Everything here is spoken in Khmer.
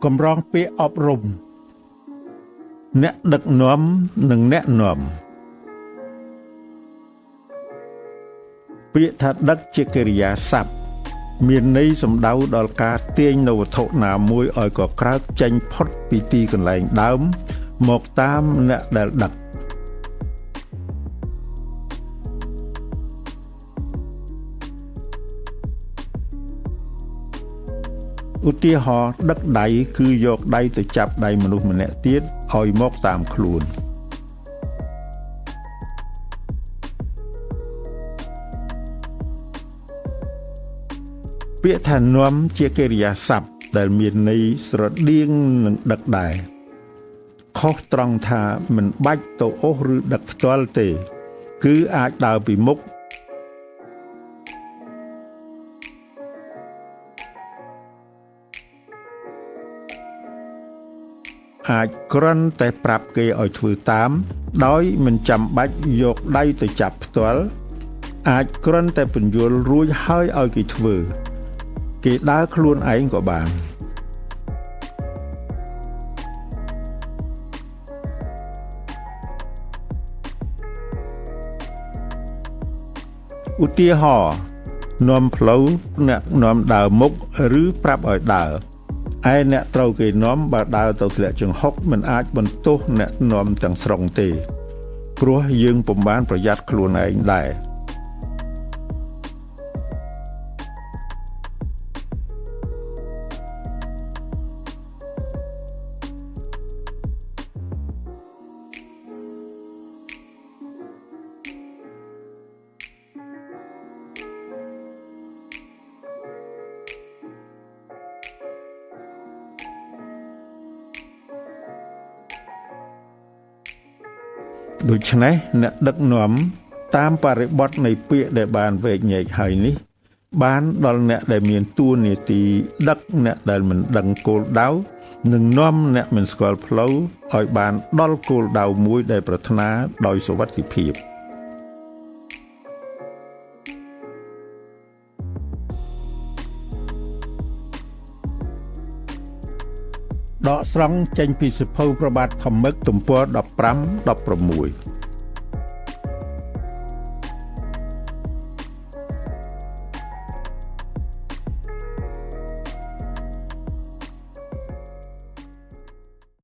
Cầm rong phía ọp rùm Nẹ đực nóm nâng nẹ nóm Phía thật đất chê kê rìa sạp Miền này xâm đau đòl ca tiên nâu thộ nà mùi oi có krát chanh phót bì tì còn lành đám Một tam nẹ đà đặcឧទាហរណ៍ដឹកដៃគឺយកដៃទៅចាប់ដៃមនុស្សម្នាក់ទៀតឲ្យមកតាមខ្លួនពាក្យថានាំជាកិរិយាសព្ទដែលមានន័យស្រដៀងនឹងដឹកដែរខុសត្រង់ថាមិនបាច់ទៅអូសឬដឹកផ្ទាល់ទេគឺអាចដើរពីមុខអាចគ្រាន់តែប្រាប់គេឲ្យធ្វើតាមដោយមិនចាំបាច់យកដៃទៅចាប់ផ្ទាល់អាចគ្រាន់តែពន្យល់រួចហើយឲ្យគេធ្វើគេដើរខ្លួនឯងក៏បានឧទាហរណ៍នាំផ្លូវអ្នកនាំដើរមុខឬប្រាប់ឲ្យដើរឯអ្នកត្រូវគេនាំបើដើរទៅធ្លាក់ចង្ហុកមិនអាចបន្ទោសអ្នកនាំទាំងស្រុងទេព្រោះយើងពុំបានប្រយ័ត្នខ្លួនឯងដែរដូច្នេះអ្នកដឹកនាំតាមបរិបទនៃពាក្យដែលបានវែកញែកហើយនេះបានដល់អ្នកដែលមានតួនាទីដឹកអ្នកដែលមិនដឹងគោលដៅនិងនាំអ្នកមិនស្គាល់ផ្លូវឲ្យបានដល់គោលដៅមួយដែលប្រាថ្នាដោយសុវត្ថិភាពដកស្រង់ចេញពីសៀវភៅប្របាទខមិកទំព័រ15-16